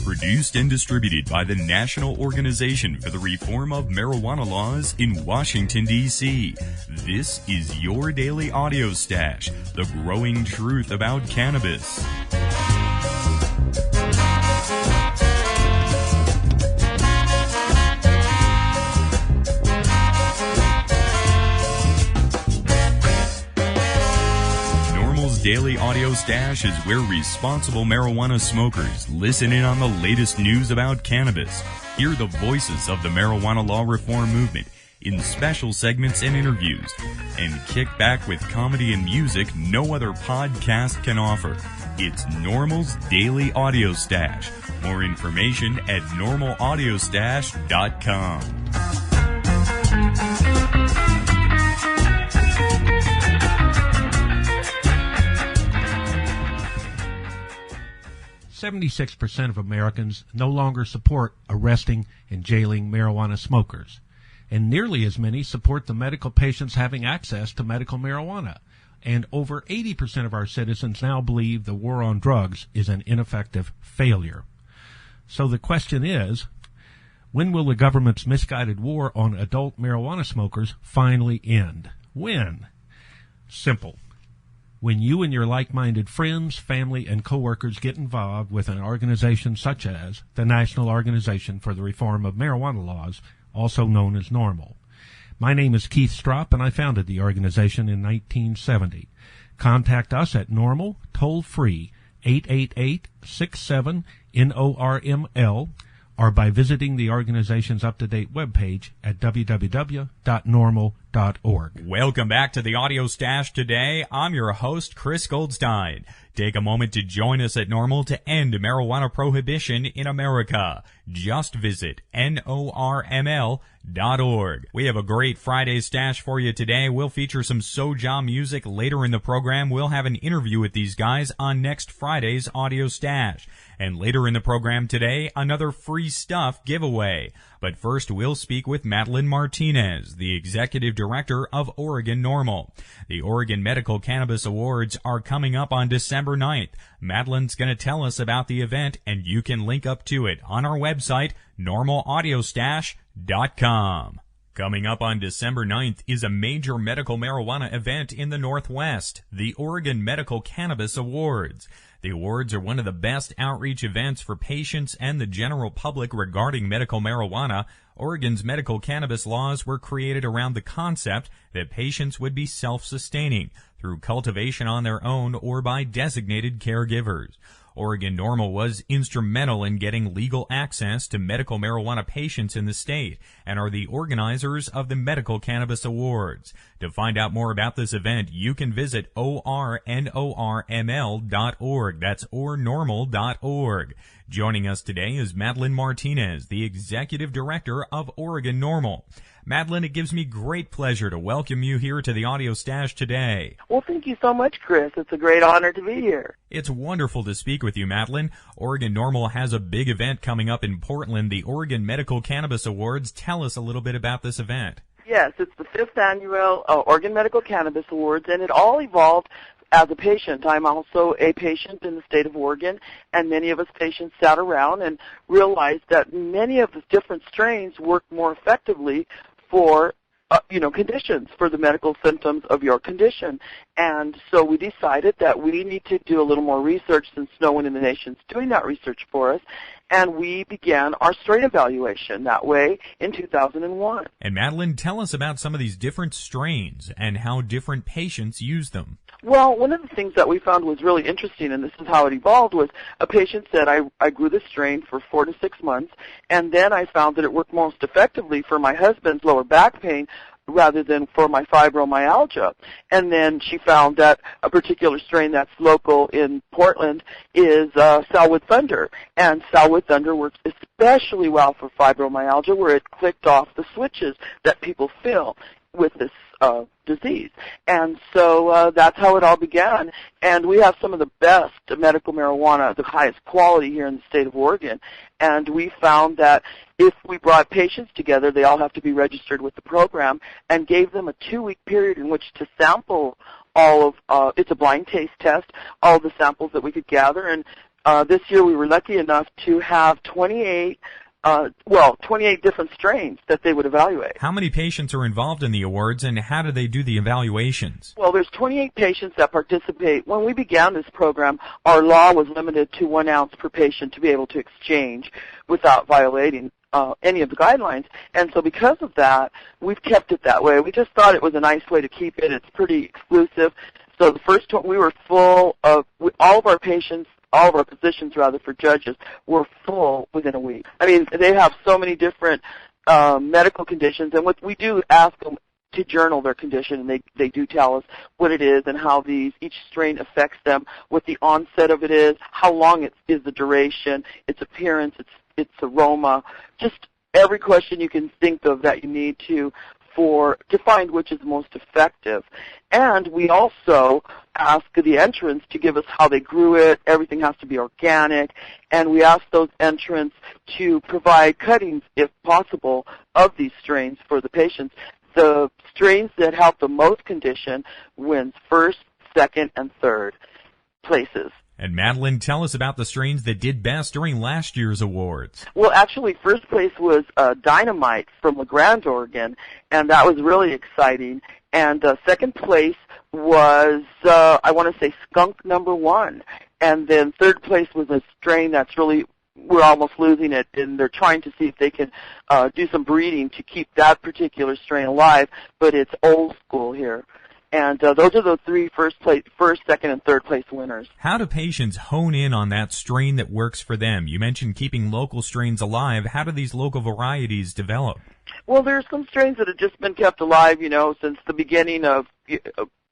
Produced and distributed by the National Organization for the Reform of Marijuana Laws in Washington, D.C. This is your daily audio stash, the growing truth about cannabis. Daily Audio Stash is where responsible marijuana smokers listen in on the latest news about cannabis, hear the voices of the marijuana law reform movement in special segments and interviews, and kick back with comedy and music no other podcast can offer. It's NORML's Daily Audio Stash. More information at normalaudiostash.com. 76% of Americans no longer support arresting and jailing marijuana smokers, and nearly as many support the medical patients having access to medical marijuana. And over 80% of our citizens now believe the war on drugs is an ineffective failure. So the question is, when will the government's misguided war on adult marijuana smokers finally end? When? Simple. When you and your like-minded friends, family, and coworkers get involved with an organization such as the National Organization for the Reform of Marijuana Laws, also known as NORML. My name is Keith Stropp, and I founded the organization in 1970. Contact us at NORML, toll-free, 888-67-NORML, or by visiting the organization's up-to-date webpage at www.normal.org. Welcome back to the Audio Stash today. I'm your host, Chris Goldstein. Take a moment to join us at NORML to end marijuana prohibition in America. Just visit NORML.org. We have a great Friday stash for you today. We'll feature some Soja music later in the program. We'll have an interview with these guys on next Friday's Audio Stash. And later in the program today, another free stuff giveaway. But first, we'll speak with Madeline Martinez, the Executive Director of Oregon NORML. The Oregon Medical Cannabis Awards are coming up on December 9th. Madeline's going to tell us about the event, and you can link up to it on our website, normalaudiostash.com. Coming up on December 9th is a major medical marijuana event in the Northwest, the Oregon Medical Cannabis Awards. The awards are one of the best outreach events for patients and the general public regarding medical marijuana. Oregon's medical cannabis laws were created around the concept that patients would be self-sustaining through cultivation on their own or by designated caregivers. Oregon NORML was instrumental in getting legal access to medical marijuana patients in the state and are the organizers of the Medical Cannabis Awards. To find out more about this event, you can visit ornorml.org. That's ornormal.org. Joining us today is Madeline Martinez, the Executive Director of Oregon NORML. Madeline, it gives me great pleasure to welcome you here to the Audio Stash today. Well, thank you so much, Chris. It's a great honor to be here. It's wonderful to speak with you, Madeline. Oregon NORML has a big event coming up in Portland, the Oregon Medical Cannabis Awards. Tell us a little bit about this event. Yes, it's the 5th annual Oregon Medical Cannabis Awards, and it all evolved as a patient. I'm also a patient in the state of Oregon, and many of us patients sat around and realized that many of the different strains work more effectively for conditions, for the medical symptoms of your condition. And so we decided that we need to do a little more research since no one in the nation's doing that research for us. And we began our strain evaluation that way in 2001. And Madeline, tell us about some of these different strains and how different patients use them. Well, one of the things that we found was really interesting, and this is how it evolved, was a patient said, I grew this strain for 4 to 6 months, and then I found that it worked most effectively for my husband's lower back pain rather than for my fibromyalgia. And then she found that a particular strain that's local in Portland is Salwood Thunder. And Salwood Thunder works especially well for fibromyalgia, where it clicked off the switches that people feel with this disease. And so that's how it all began. And we have some of the best medical marijuana, the highest quality here in the state of Oregon. And we found that if we brought patients together, they all have to be registered with the program, and gave them a 2-week period in which to sample all of, it's a blind taste test, all the samples that we could gather, and This year we were lucky enough to have 28 different strains that they would evaluate. How many patients are involved in the awards, and how do they do the evaluations? Well, there's 28 patients that participate. When we began this program, our law was limited to 1 ounce per patient to be able to exchange without violating any of the guidelines. And so because of that, we've kept it that way. We just thought it was a nice way to keep it. It's pretty exclusive. So the first one, we were full of all of our patients. All of our positions, rather, for judges were full within a week. I mean, they have so many different medical conditions, and what we do ask them to journal their condition, and they do tell us what it is and how each strain affects them, what the onset of it is, how long it is the duration, its appearance, its aroma, just every question you can think of that you need to find which is most effective. And we also ask the entrants to give us how they grew it. Everything has to be organic. And we ask those entrants to provide cuttings, if possible, of these strains for the patients. The strains that have the most condition wins first, second, and third places. And Madeline, tell us about the strains that did best during last year's awards. Well, actually, first place was Dynamite from La Grande, Oregon, and that was really exciting. And second place was, I want to say, Skunk number 1. And then third place was a strain that's really, we're almost losing it, and they're trying to see if they can do some breeding to keep that particular strain alive, but it's old school here. And those are the 3 first, second, and third place winners. How do patients hone in on that strain that works for them? You mentioned keeping local strains alive. How do these local varieties develop? Well, there's some strains that have just been kept alive, since the beginning of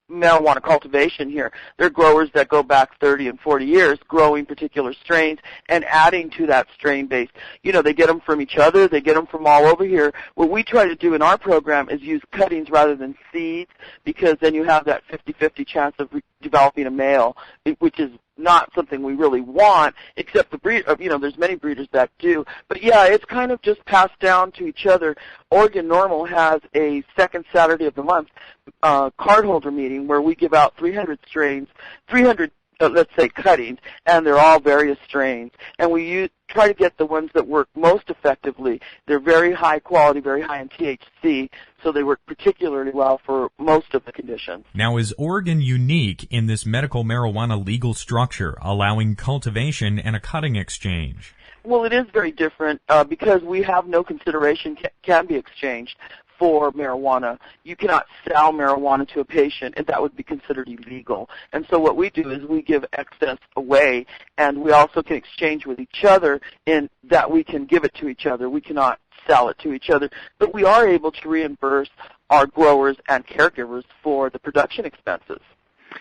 marijuana cultivation here. There are growers that go back 30 and 40 years growing particular strains and adding to that strain base. They get them from each other. They get them from all over here. What we try to do in our program is use cuttings rather than seeds, because then you have that 50-50 chance of developing a male, which is not something we really want, except there's many breeders that do. But yeah, it's kind of just passed down to each other. Oregon NORML has a second Saturday of the month cardholder meeting where we give out 300 strains, 300 let's say cuttings, and they're all various strains. And we try to get the ones that work most effectively. They're very high quality, very high in THC, so they work particularly well for most of the conditions. Now, is Oregon unique in this medical marijuana legal structure, allowing cultivation and a cutting exchange? Well, it is very different because we have no consideration can be exchanged for marijuana. You cannot sell marijuana to a patient, and that would be considered illegal. And so what we do is we give excess away, and we also can exchange with each other in that we can give it to each other. We cannot sell it to each other, but we are able to reimburse our growers and caregivers for the production expenses.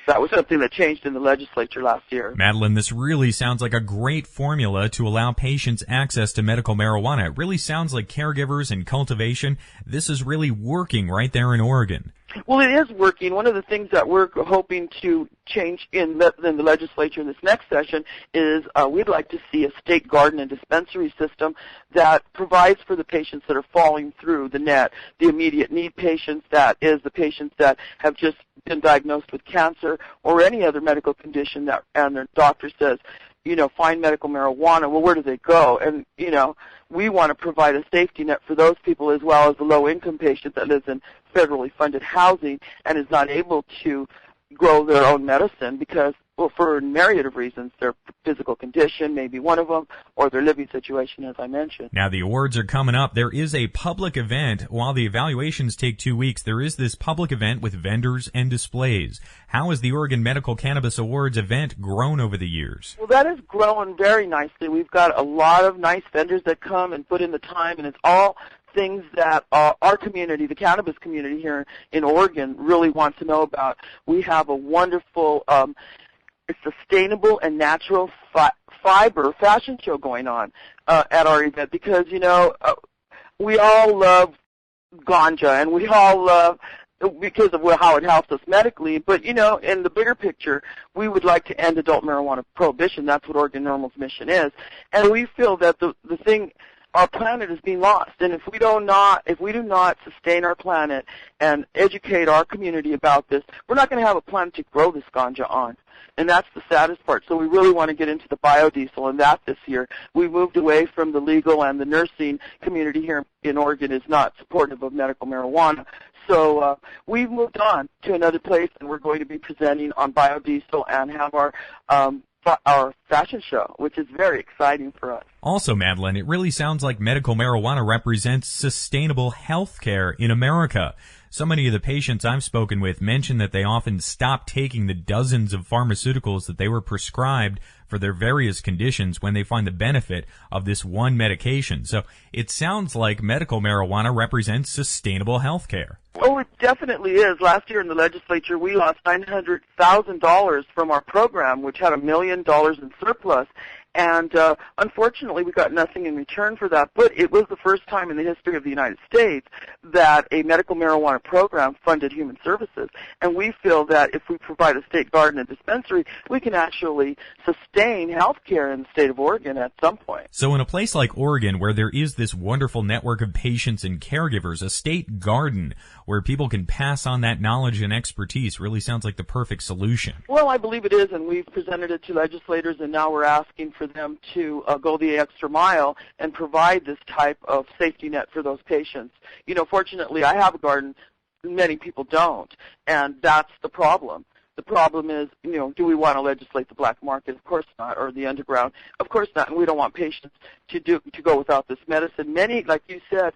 That was something that changed in the legislature last year. Madeline, this really sounds like a great formula to allow patients access to medical marijuana. It really sounds like caregivers and cultivation, this is really working right there in Oregon. Well, it is working. One of the things that we're hoping to change in the legislature in this next session is we'd like to see a state garden and dispensary system that provides for the patients that are falling through the net, the immediate need patients, that is the patients that have just been diagnosed with cancer or any other medical condition and their doctor says, find medical marijuana. Well, where do they go? And, we want to provide a safety net for those people as well as the low-income patient that lives in federally funded housing and is not able to grow their own medicine because, well, for a myriad of reasons, their physical condition may be one of them, or their living situation, as I mentioned. Now, the awards are coming up. There is a public event. While the evaluations take 2 weeks, there is this public event with vendors and displays. How has the Oregon Medical Cannabis Awards event grown over the years? Well, that has grown very nicely. We've got a lot of nice vendors that come and put in the time, and it's all things that our community, the cannabis community here in Oregon, really wants to know about. We have a wonderful sustainable and natural fiber fashion show going on at our event because, we all love ganja and we all love because of how it helps us medically, but, in the bigger picture, we would like to end adult marijuana prohibition. That's what Oregon NORML's mission is. And we feel that the thing our planet is being lost. And if we do not sustain our planet and educate our community about this, we're not going to have a planet to grow this ganja on. And that's the saddest part. So we really want to get into the biodiesel, and that this year. We moved away from the legal, and the nursing community here in Oregon is not supportive of medical marijuana. So we've moved on to another place, and we're going to be presenting on biodiesel and have our fashion show, which is very exciting for us. Also, Madeline, it really sounds like medical marijuana represents sustainable health care in America. So many of the patients I've spoken with mention that they often stop taking the dozens of pharmaceuticals that they were prescribed for their various conditions when they find the benefit of this one medication. So it sounds like medical marijuana represents sustainable health care. Oh, it definitely is. Last year in the legislature, we lost $900,000 from our program, which had $1 million in surplus. And unfortunately, we got nothing in return for that. But it was the first time in the history of the United States that a medical marijuana program funded human services. And we feel that if we provide a state garden and dispensary, we can actually sustain health care in the state of Oregon at some point. So in a place like Oregon, where there is this wonderful network of patients and caregivers, a state garden where people can pass on that knowledge and expertise really sounds like the perfect solution. Well, I believe it is, and we've presented it to legislators, and now we're asking for them to go the extra mile and provide this type of safety net for those patients. You know, fortunately, I have a garden. Many people don't, and that's the problem. The problem is, you know, do we want to legislate the black market? Of course not, or the underground? Of course not, and we don't want patients to go without this medicine. Many, like you said,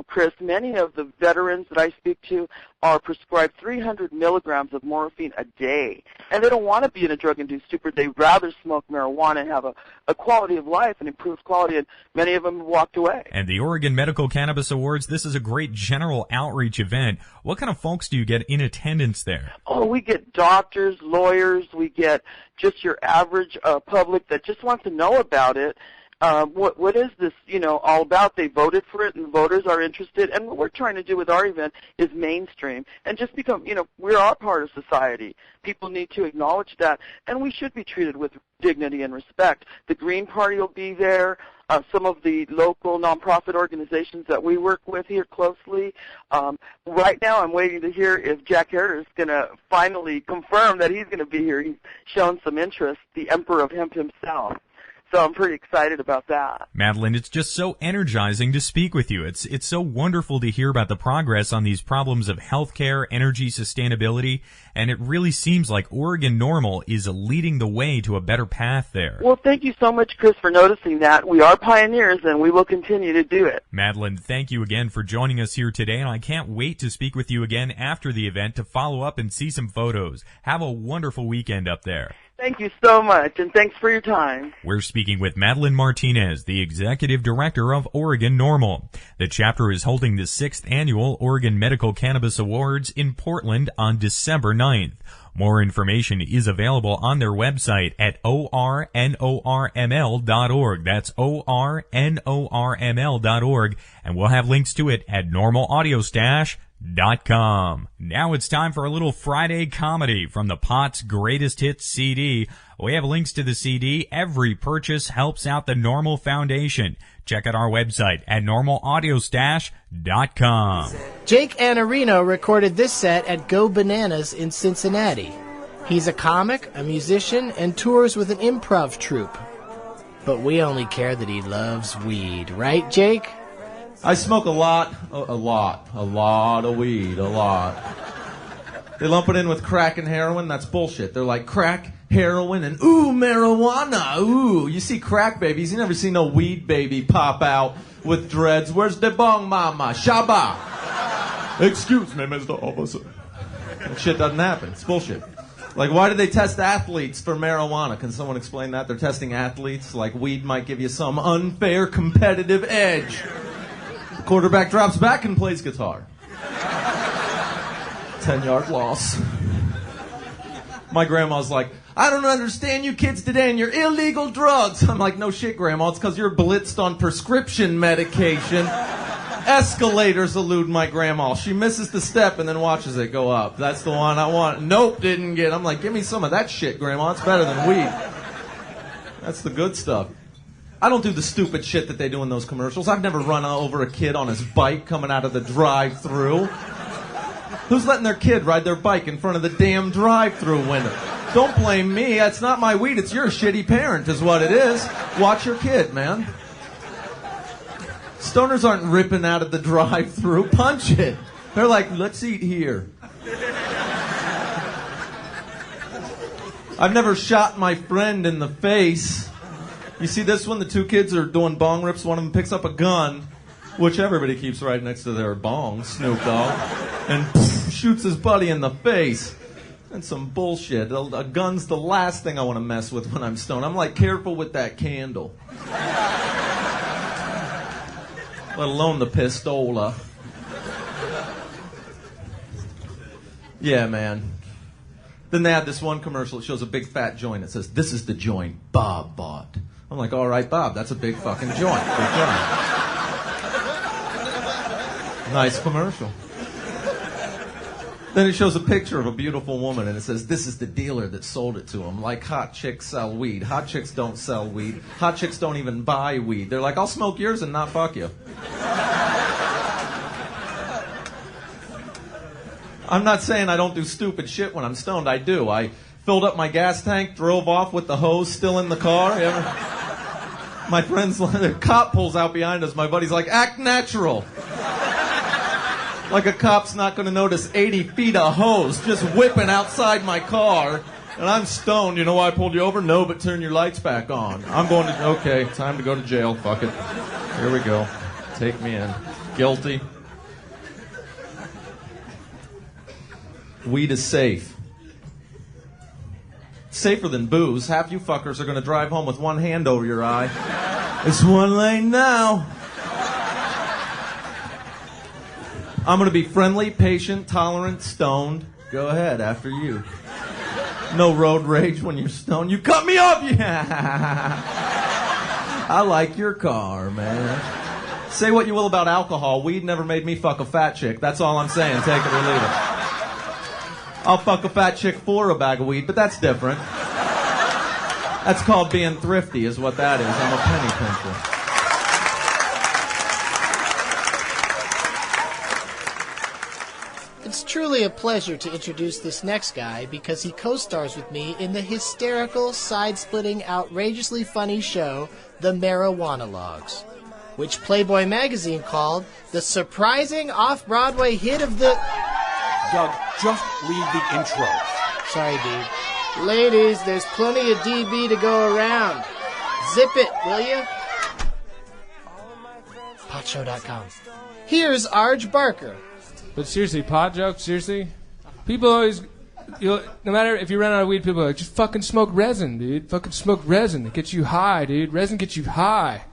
Chris, many of the veterans that I speak to are prescribed 300 milligrams of morphine a day, and they don't want to be in a drug-induced stupor. They'd rather smoke marijuana and have a quality of life, and improved quality, and many of them have walked away. And the Oregon Medical Cannabis Awards, this is a great general outreach event. What kind of folks do you get in attendance there? Oh, we get doctors, lawyers, we get just your average public that just wants to know about it. What is this, all about? They voted for it, and the voters are interested. And what we're trying to do with our event is mainstream and just become, we are part of society. People need to acknowledge that, and we should be treated with dignity and respect. The Green Party will be there. Some of the local nonprofit organizations that we work with here closely. Right now, I'm waiting to hear if Jack Herter is going to finally confirm that he's going to be here. He's shown some interest, the Emperor of Hemp himself. So I'm pretty excited about that. Madeline, it's just so energizing to speak with you. It's so wonderful to hear about the progress on these problems of healthcare, energy sustainability, and it really seems like Oregon NORML is leading the way to a better path there. Well, thank you so much, Chris, for noticing that. We are pioneers, and we will continue to do it. Madeline, thank you again for joining us here today, and I can't wait to speak with you again after the event to follow up and see some photos. Have a wonderful weekend up there. Thank you so much, and thanks for your time. We're speaking with Madeline Martinez, the Executive Director of Oregon NORML. The chapter is holding the 6th Annual Oregon Medical Cannabis Awards in Portland on December 9th. More information is available on their website at ornorml.org. That's ornorml.org, and we'll have links to it at normalaudiostash.com. Now it's time for a little Friday comedy from the Pot's Greatest Hits CD. We have links to the CD. Every purchase helps out the NORML Foundation. Check out our website at normalaudiostash.com. Jake Anarino recorded this set at Go Bananas in Cincinnati. He's a comic, a musician, and tours with an improv troupe. But we only care that he loves weed. Right, Jake? I smoke a lot of weed, a lot. They lump it in with crack and heroin. That's bullshit. They're like crack, heroin, and ooh, marijuana. Ooh, you see crack babies. You never see no weed baby pop out with dreads. Where's the bong mama? Shaba. Excuse me, Mr. Officer. That shit doesn't happen. It's bullshit. Like, why do they test athletes for marijuana? Can someone explain that? They're testing athletes. Like, weed might give you some unfair competitive edge. The quarterback drops back and plays guitar. 10-yard loss. My grandma's like, I don't understand you kids today and your illegal drugs. I'm like, no shit, Grandma. It's because you're blitzed on prescription medication. Escalators elude my grandma. She misses the step and then watches it go up. That's the one I want. Nope, didn't get. I'm like, give me some of that shit, Grandma. It's better than weed. That's the good stuff. I don't do the stupid shit that they do in those commercials. I've never run over a kid on his bike coming out of the drive-thru. Who's letting their kid ride their bike in front of the damn drive-thru window? Don't blame me. It's not my weed. It's your shitty parent is what it is. Watch your kid, man. Stoners aren't ripping out of the drive-thru. Punch it. They're like, let's eat here. I've never shot my friend in the face. You see this one? The two kids are doing bong rips. One of them picks up a gun, which everybody keeps right next to their bong, Snoop Dogg, and shoots his buddy in the face. And some bullshit. A gun's the last thing I want to mess with when I'm stoned. I'm like, careful with that candle. Let alone the pistola. Yeah, man. Then they had this one commercial that shows a big fat joint. It says, this is the joint Bob bought. I'm like, all right, Bob, that's a big fucking joint. Big joint. Nice commercial. Then it shows a picture of a beautiful woman, and it says, this is the dealer that sold it to him. Like hot chicks sell weed. Hot chicks don't sell weed. Hot chicks don't even buy weed. They're like, I'll smoke yours and not fuck you. I'm not saying I don't do stupid shit when I'm stoned. I do. I filled up my gas tank, drove off with the hose still in the car. My friend's, the cop pulls out behind us. My buddy's like, act natural. Like a cop's not going to notice 80 feet of hose just whipping outside my car. And I'm stoned. You know why I pulled you over? No, but turn your lights back on. I'm going to, okay, time to go to jail. Fuck it. Here we go. Take me in. Guilty. Weed is safe. Safer than booze. Half you fuckers are going to drive home with one hand over your eye. It's one lane now. I'm going to be friendly, patient, tolerant, stoned. Go ahead, after you. No road rage when you're stoned. You cut me off! Yeah. I like your car, man. Say what you will about alcohol. Weed never made me fuck a fat chick. That's all I'm saying. Take it or leave it. I'll fuck a fat chick for a bag of weed, but that's different. That's called being thrifty, is what that is. I'm a penny pincher. It's truly a pleasure to introduce this next guy because he co-stars with me in the hysterical, side-splitting, outrageously funny show, The Marijuana Logs, which Playboy magazine called the surprising off-Broadway hit of the... Doug, just leave the intro. Sorry, dude. Ladies, there's plenty of DB to go around. Zip it, will you? Potshow.com. Here's Arj Barker. But seriously, pot jokes, seriously? People always, no matter if you run out of weed, people are like, just fucking smoke resin, dude. Fucking smoke resin. It gets you high, dude. Resin gets you high.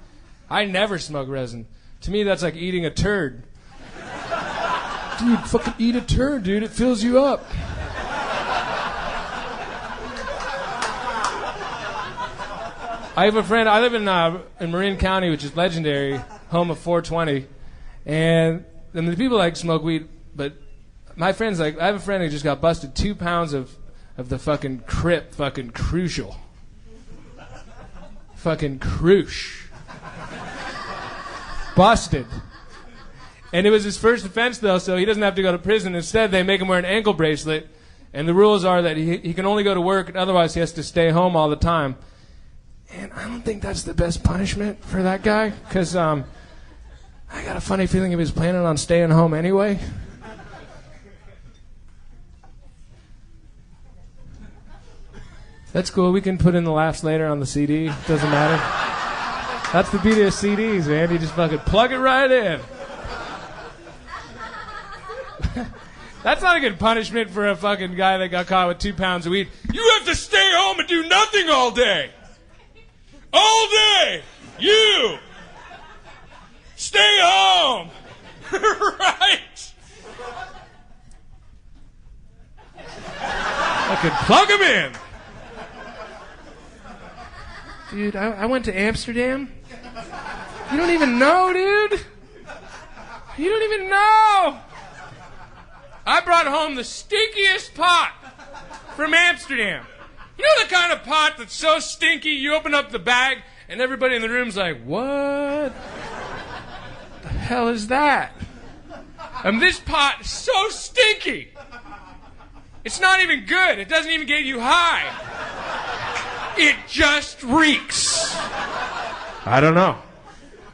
I never smoke resin. To me, that's like eating a turd. Dude, fucking eat a turd, dude. It fills you up. I have a friend. I live in Marin County, which is legendary, home of 420. And the people like smoke weed, but my friends like. I have a friend who just got busted 2 pounds of the fucking Crip, fucking crucial, fucking crush, busted. And it was his first offense, though, so he doesn't have to go to prison. Instead, they make him wear an ankle bracelet, and the rules are that he can only go to work, and otherwise he has to stay home all the time. And I don't think that's the best punishment for that guy, because I got a funny feeling he was planning on staying home anyway. That's cool. We can put in the laughs later on the CD. Doesn't matter. That's the beauty of CDs, man. You just fucking plug it right in. That's not a good punishment for a fucking guy that got caught with 2 pounds of weed. You have to stay home and do nothing all day. All day. You. Stay home. Right. I could plug him in. Dude, I went to Amsterdam. You don't even know, dude. You don't even know. I brought home the stinkiest pot from Amsterdam. You know the kind of pot that's so stinky you open up the bag And everybody in the room's like, what the hell is that? And this pot is so stinky. It's not even good. It doesn't even get you high. It just reeks. I don't know.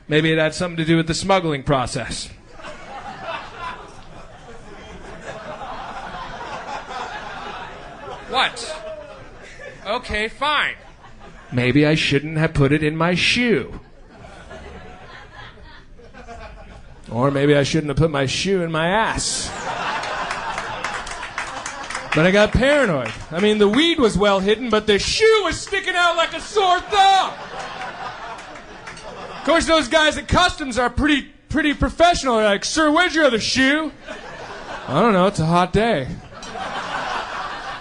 Maybe it had something to do with the smuggling process. What? Okay, fine. Maybe I shouldn't have put it in my shoe. Or maybe I shouldn't have put my shoe in my ass. But I got paranoid. I mean, the weed was well hidden, but the shoe was sticking out like a sore thumb. Of course, those guys at customs are pretty professional. They're like, sir, where's your other shoe? I don't know, it's a hot day.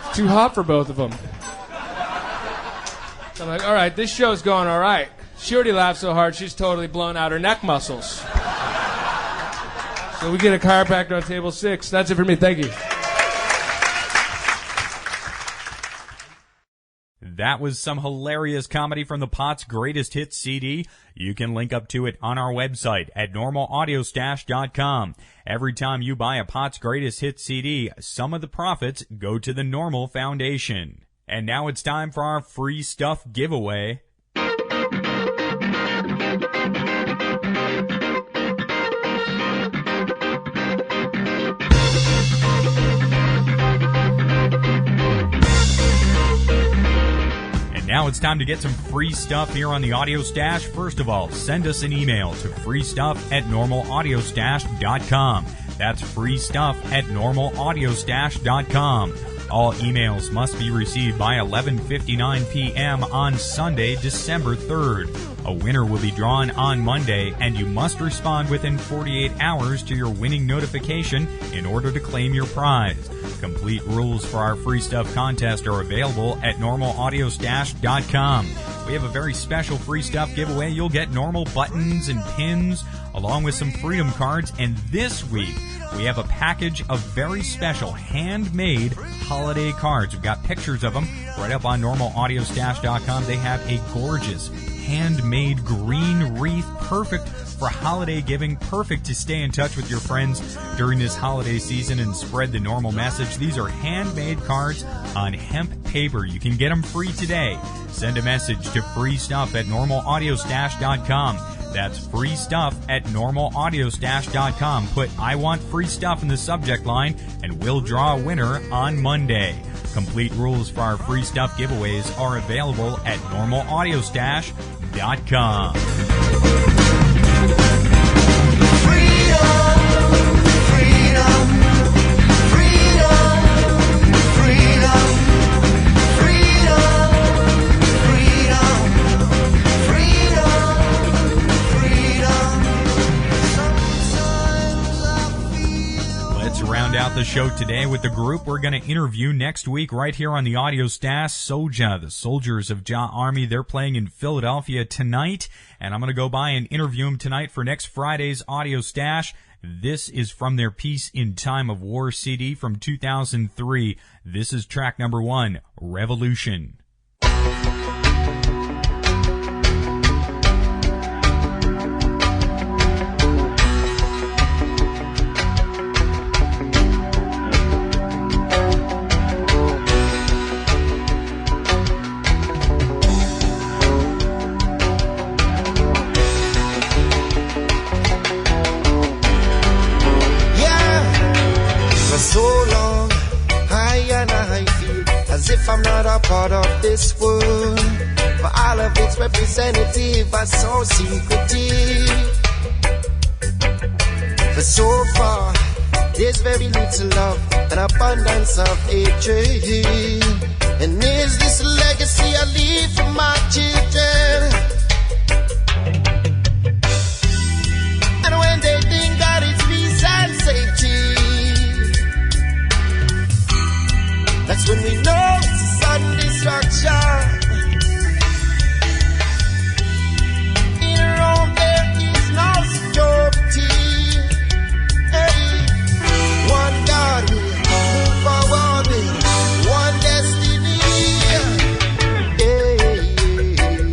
It's too hot for both of them. So I'm like, all right, this show's going all right. She already laughed so hard, she's totally blown out her neck muscles. So we get a chiropractor on table 6. That's it for me. Thank you. That was some hilarious comedy from the Pot's Greatest Hits CD. You can link up to it on our website at normalaudiostash.com. Every time you buy a Pot's Greatest Hits CD, some of the profits go to the NORML Foundation. And now it's time for our free stuff giveaway. Now it's time to get some free stuff here on the Audio Stash. First of all, send us an email to freestuff@normalaudiostash.com. That's freestuff@normalaudiostash.com. All emails must be received by 11:59 p.m. on Sunday, December 3rd. A winner will be drawn on Monday, and you must respond within 48 hours to your winning notification in order to claim your prize. Complete rules for our free stuff contest are available at normalaudiostash.com. We have a very special free stuff giveaway. You'll get NORML buttons and pins along with some Freedom cards. And this week, we have a package of very special handmade holiday cards. We've got pictures of them right up on normalaudiostash.com. They have a gorgeous handmade green wreath, perfect for holiday giving, perfect to stay in touch with your friends during this holiday season and spread the NORML message. These are handmade cards on hemp paper. You can get them free today. Send a message to freestuff@normalaudiostash.com. That's freestuff@normalaudiostash.com. Put I want free stuff in the subject line and we'll draw a winner on Monday. Complete rules for our free stuff giveaways are available at normalaudiostash.com. Round out the show today with the group we're going to interview next week right here on the Audio Stash. Soja, the Soldiers of Jah Army, they're playing in Philadelphia tonight, and I'm going to go by and interview them tonight for next Friday's Audio Stash. This is from their Peace in Time of War CD from 2003. This is track number 1, Revolution. As if I'm not a part of this world, but all of its representative are so secretive. For so far, there's very little love and abundance of hatred. And is this a legacy I leave for my children? And when they think that it's peace and safety, that's when we know it's a sudden destruction. In Rome there is no security. Hey, one God will move forward with one destiny. Hey,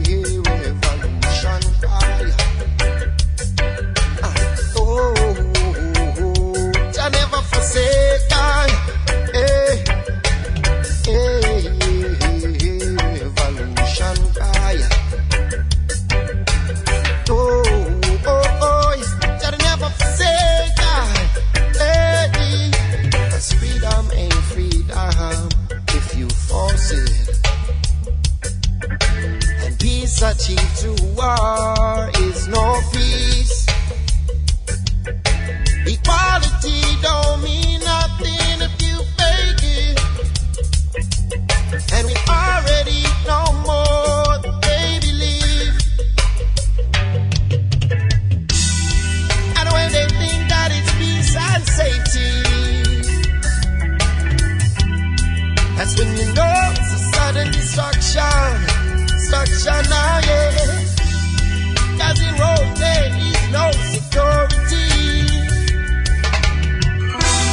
to war is no peace. Equality don't mean nothing if you fake it. And we already know more than they believe. And when they think that it's peace and safety, that's when you know it's a sudden destruction. Destruction now, yeah. 'Cause in Rome there is no security.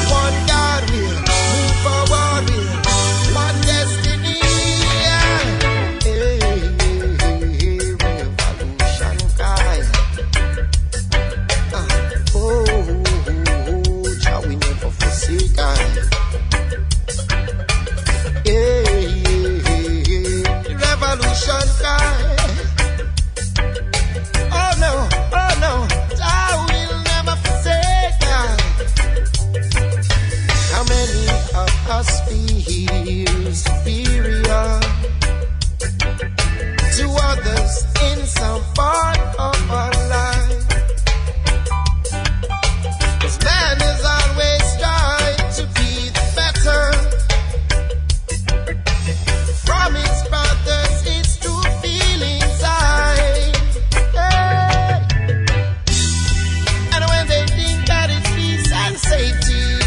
One God will move forward with one destiny. Yeah. Hey, revolution cry. Jah we never forsake I. Revolution cry. Oh no, Jah will never forsake us. How many of us feel superior to others in some part of our life? 'Cause man is always trying to be better from his brothers. It's true feelings hey. And when they think that it's peace and safety,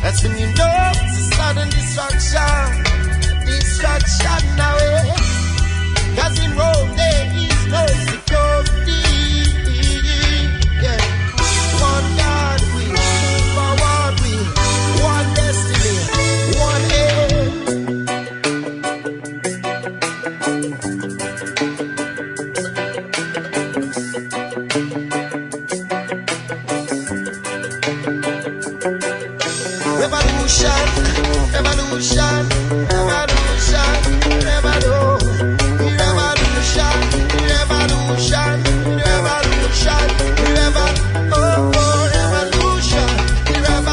that's when you know it's a sudden destruction. Destruction now, eh? 'Cause in Rome there is no security. Yeah. One God will move forward with one destiny, one aim. Revolution, revolution, revolution, revolution, revolution, revolution,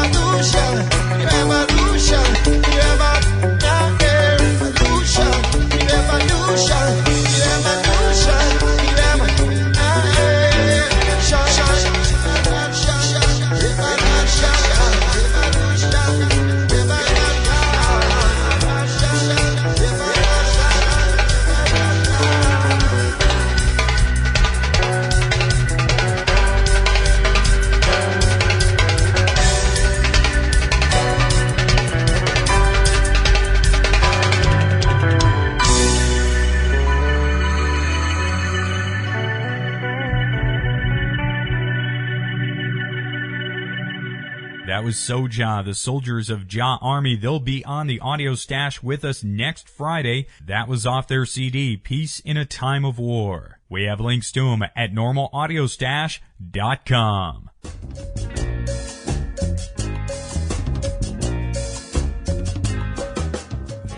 revolution, revolution, revolution, That was Soja, the Soldiers of Jah Army. They'll be on the Audio Stash with us next Friday. That was off their CD, Peace in a Time of War. We have links to them at normalaudiostash.com.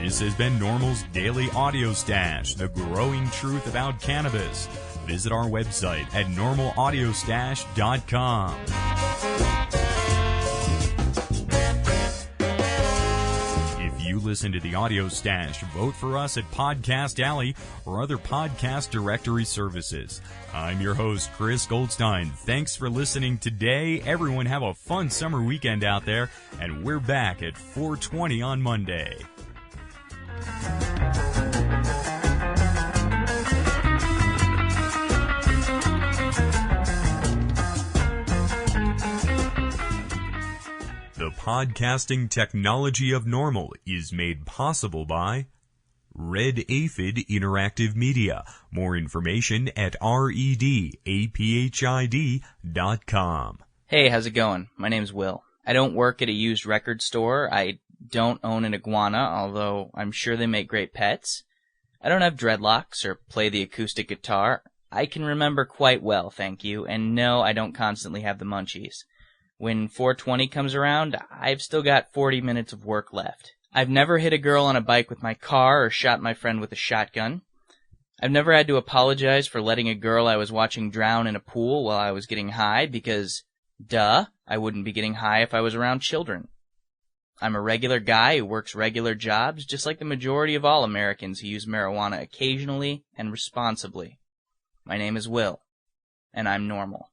This has been NORML's Daily Audio Stash, the growing truth about cannabis. Visit our website at normalaudiostash.com. If you listen to the Audio Stash, vote for us at Podcast Alley or other podcast directory services. I'm your host, Chris Goldstein. Thanks for listening today. Everyone have a fun summer weekend out there, and we're back at 4:20 on Monday. The podcasting technology of NORML is made possible by Red Aphid Interactive Media. More information at redaphid.com. Hey, how's it going? My name's Will. I don't work at a used record store. I don't own an iguana, although I'm sure they make great pets. I don't have dreadlocks or play the acoustic guitar. I can remember quite well, thank you, and no, I don't constantly have the munchies. When 4:20 comes around, I've still got 40 minutes of work left. I've never hit a girl on a bike with my car or shot my friend with a shotgun. I've never had to apologize for letting a girl I was watching drown in a pool while I was getting high because, duh, I wouldn't be getting high if I was around children. I'm a regular guy who works regular jobs, just like the majority of all Americans who use marijuana occasionally and responsibly. My name is Will, and I'm normal.